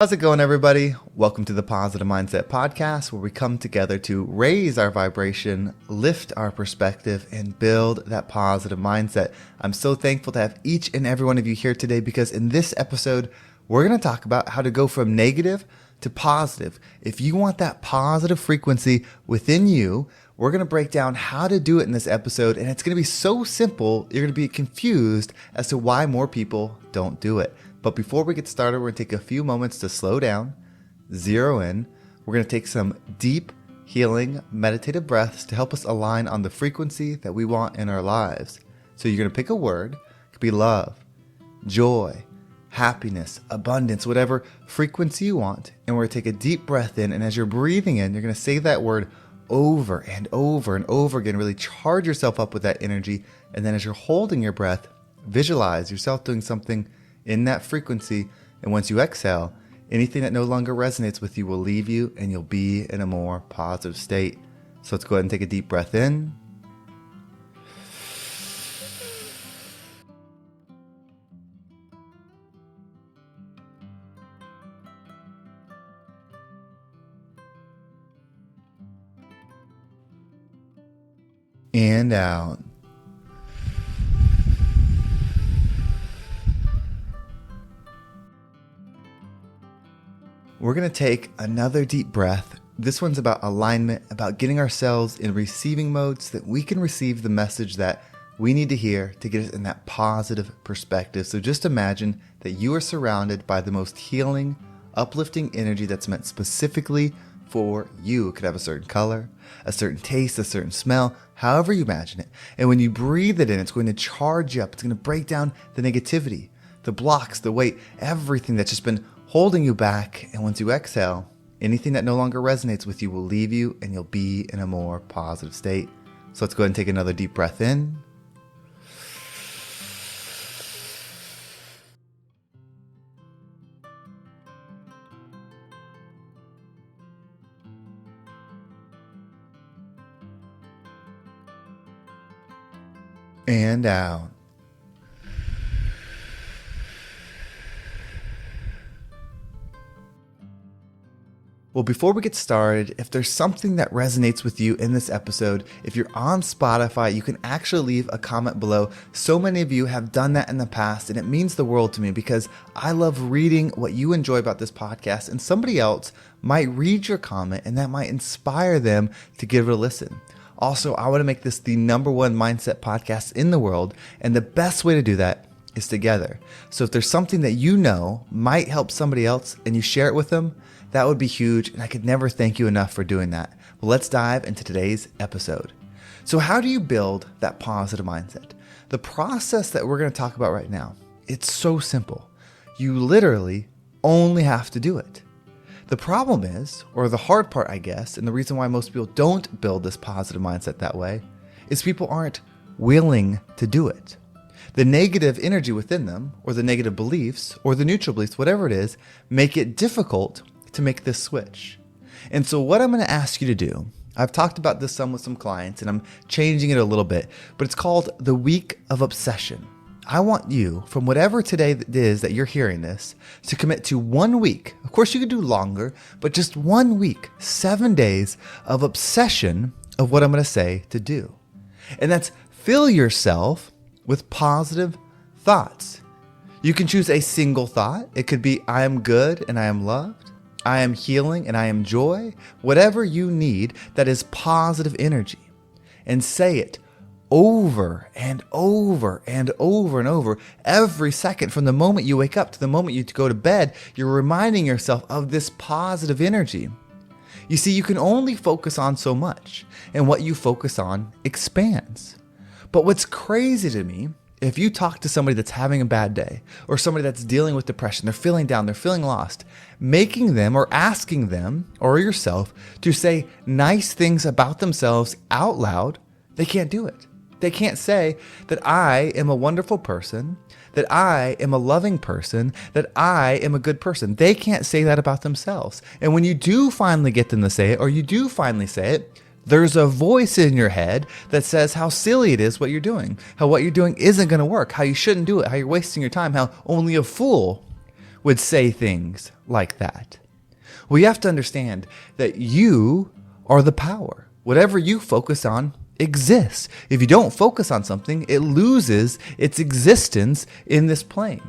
How's it going, everybody? Welcome to the Positive Mindset Podcast, where we come together to raise our vibration, lift our perspective, and build that positive mindset. I'm so thankful to have each and every one of you here today because in this episode, we're going to talk about how to go from negative to positive. If you want that positive frequency within you, we're going to break down how to do it in this episode, and it's going to be so simple, you're going to be confused as to why more people don't do it. But before we get started, we're going to take a few moments to slow down, zero in. We're going to take some deep, healing, meditative breaths to help us align on the frequency that we want in our lives. So you're going to pick a word. It could be love, joy, happiness, abundance, whatever frequency you want. And we're going to take a deep breath in. And as you're breathing in, you're going to say that word over and over and over again. Really charge yourself up with that energy. And then as you're holding your breath, visualize yourself doing something in that frequency, and once you exhale, anything that no longer resonates with you will leave you and you'll be in a more positive state. So let's go ahead and take a deep breath in. And out. We're going to take another deep breath. This one's about alignment, about getting ourselves in receiving mode so that we can receive the message that we need to hear to get us in that positive perspective. So just imagine that you are surrounded by the most healing, uplifting energy that's meant specifically for you. It could have a certain color, a certain taste, a certain smell, however you imagine it. And when you breathe it in, it's going to charge you up. It's going to break down the negativity, the blocks, the weight, everything that's just been holding you back. And once you exhale, anything that no longer resonates with you will leave you and you'll be in a more positive state. So let's go ahead and take another deep breath in. And out. Well, before we get started, if there's something that resonates with you in this episode, if you're on Spotify, you can actually leave a comment below. So many of you have done that in the past, and it means the world to me because I love reading what you enjoy about this podcast, and somebody else might read your comment, and that might inspire them to give it a listen. Also, I want to make this the #1 mindset podcast in the world, and the best way to do that is together. So if there's something that you know might help somebody else and you share it with them, that would be huge, and I could never thank you enough for doing that. Well, let's dive into today's episode. So how do you build that positive mindset? The process that we're going to talk about right now, it's so simple. You literally only have to do it. The problem is, or the hard part, I guess, and the reason why most people don't build this positive mindset that way, is people aren't willing to do it. The negative energy within them, or the negative beliefs, or the neutral beliefs, whatever it is, make it difficult to make this switch. And so what I'm going to ask you to do, I've talked about this some with some clients and I'm changing it a little bit, but it's called the week of obsession. I want you, from whatever today it is that you're hearing this, to commit to 1 week. Of course you could do longer, but just 1 week, 7 days of obsession of what I'm going to say to do. And that's fill yourself with positive thoughts. You can choose a single thought. It could be, I am good and I am loved. I am healing and I am joy. Whatever you need that is positive energy. And say it over and over and over and over. Every second from the moment you wake up to the moment you go to bed, you're reminding yourself of this positive energy. You see, you can only focus on so much, and what you focus on expands. But what's crazy to me, if you talk to somebody that's having a bad day or somebody that's dealing with depression, they're feeling down, they're feeling lost, making them or asking them or yourself to say nice things about themselves out loud, they can't do it. They can't say that I am a wonderful person, that I am a loving person, that I am a good person. They can't say that about themselves. And when you do finally get them to say it, or you do finally say it, there's a voice in your head that says how silly it is what you're doing, how what you're doing isn't going to work, how you shouldn't do it, how you're wasting your time, how only a fool would say things like that. Well, you have to understand that you are the power. Whatever you focus on exists. If you don't focus on something, it loses its existence in this plane.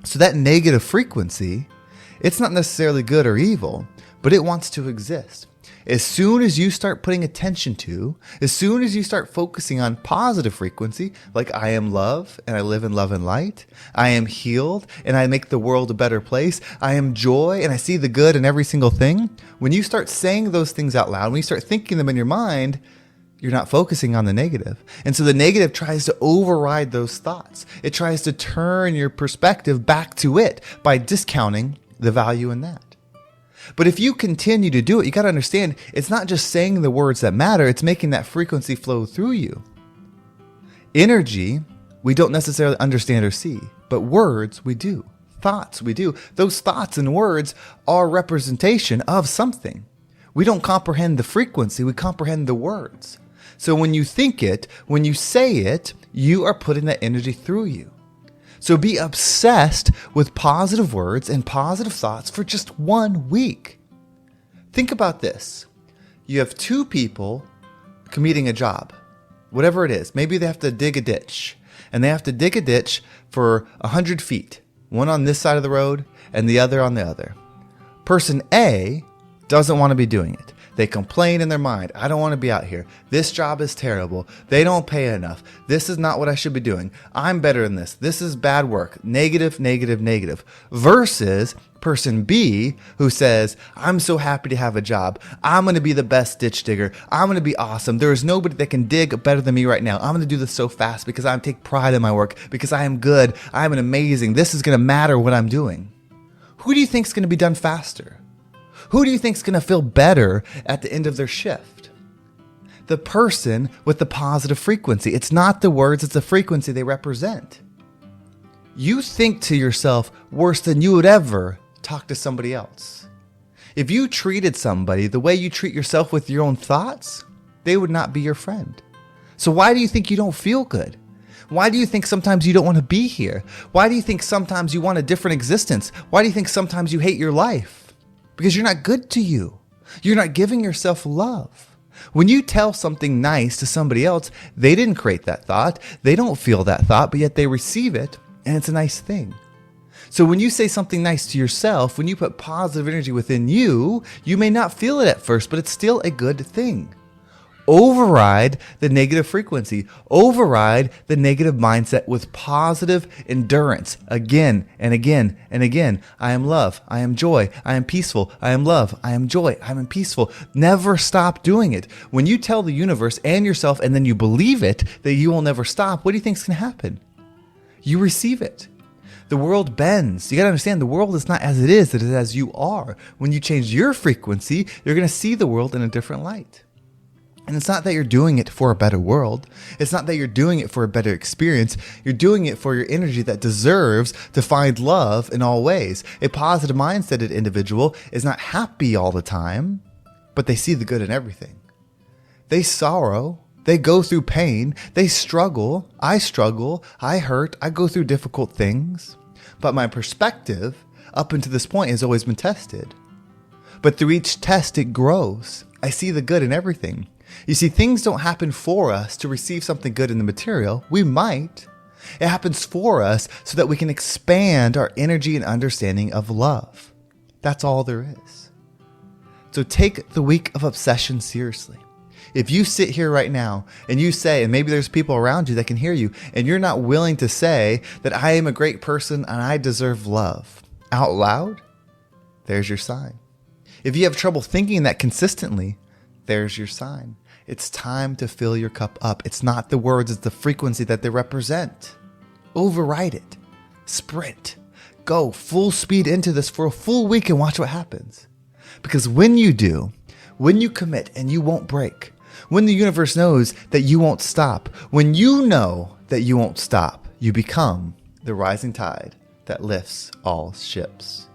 So that negative frequency, it's not necessarily good or evil, but it wants to exist. As soon as you start putting attention to, as soon as you start focusing on positive frequency, like I am love and I live in love and light, I am healed and I make the world a better place, I am joy and I see the good in every single thing, when you start saying those things out loud, when you start thinking them in your mind, you're not focusing on the negative. And so the negative tries to override those thoughts. It tries to turn your perspective back to it by discounting the value in that. But if you continue to do it, you got to understand it's not just saying the words that matter, it's making that frequency flow through you. Energy, we don't necessarily understand or see, but words, we do. Thoughts, we do. Those thoughts and words are representation of something. We don't comprehend the frequency, we comprehend the words. So when you think it, when you say it, you are putting that energy through you. So be obsessed with positive words and positive thoughts for just 1 week. Think about this. You have 2 people completing a job, whatever it is. Maybe they have to dig a ditch, and they have to dig a ditch for 100 feet, one on this side of the road and the other on the other. Person A doesn't want to be doing it. They complain in their mind. I don't want to be out here. This job is terrible. They don't pay enough. This is not what I should be doing. I'm better than this. This is bad work. Negative, negative, negative. Versus person B who says, I'm so happy to have a job. I'm going to be the best ditch digger. I'm going to be awesome. There is nobody that can dig better than me right now. I'm going to do this so fast because I take pride in my work, because I am good. I'm an amazing. This is going to matter what I'm doing. Who do you think is going to be done faster? Who do you think is going to feel better at the end of their shift? The person with the positive frequency. It's not the words, it's the frequency they represent. You think to yourself worse than you would ever talk to somebody else. If you treated somebody the way you treat yourself with your own thoughts, they would not be your friend. So why do you think you don't feel good? Why do you think sometimes you don't want to be here? Why do you think sometimes you want a different existence? Why do you think sometimes you hate your life? Because you're not good to you. You're not giving yourself love. When you tell something nice to somebody else, they didn't create that thought. They don't feel that thought, but yet they receive it, and it's a nice thing. So when you say something nice to yourself, when you put positive energy within you, you may not feel it at first, but it's still a good thing. Override the negative frequency. Override the negative mindset with positive endurance again and again and again. I am love. I am joy. I am peaceful. I am love. I am joy. I am peaceful. Never stop doing it. When you tell the universe and yourself and then you believe it that you will never stop, what do you think is going to happen? You receive it. The world bends. You got to understand the world is not as it is as you are. When you change your frequency, you're going to see the world in a different light. And it's not that you're doing it for a better world. It's not that you're doing it for a better experience. You're doing it for your energy that deserves to find love in all ways. A positive mindset individual is not happy all the time, but they see the good in everything. They sorrow. They go through pain. They struggle. I hurt. I go through difficult things. But my perspective up until this point has always been tested. But through each test, it grows. I see the good in everything. You see, things don't happen for us to receive something good in the material. We might. It happens for us so that we can expand our energy and understanding of love. That's all there is. So take the week of obsession seriously. If you sit here right now and you say, and maybe there's people around you that can hear you, and you're not willing to say that I am a great person and I deserve love out loud, there's your sign. If you have trouble thinking that consistently, there's your sign. It's time to fill your cup up. It's not the words, it's the frequency that they represent. Override it. Sprint. Go full speed into this for a full week and watch what happens. Because when you do, when you commit and you won't break, when the universe knows that you won't stop, when you know that you won't stop, you become the rising tide that lifts all ships.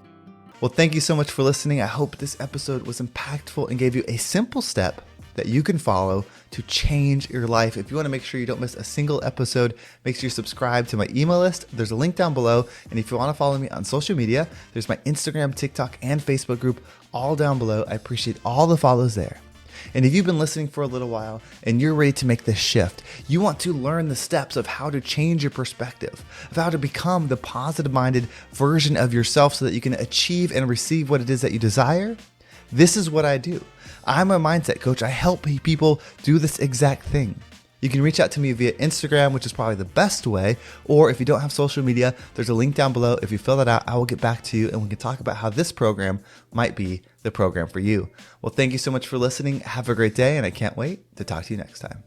Well, thank you so much for listening. I hope this episode was impactful and gave you a simple step that you can follow to change your life. If you want to make sure you don't miss a single episode, make sure you subscribe to my email list. There's a link down below. And if you want to follow me on social media, there's my Instagram, TikTok, and Facebook group all down below. I appreciate all the follows there. And if you've been listening for a little while and you're ready to make this shift, you want to learn the steps of how to change your perspective, of how to become the positive-minded version of yourself so that you can achieve and receive what it is that you desire, this is what I do. I'm a mindset coach. I help people do this exact thing. You can reach out to me via Instagram, which is probably the best way, or if you don't have social media, there's a link down below. If you fill that out, I will get back to you and we can talk about how this program might be the program for you. Well, thank you so much for listening. Have a great day, and I can't wait to talk to you next time.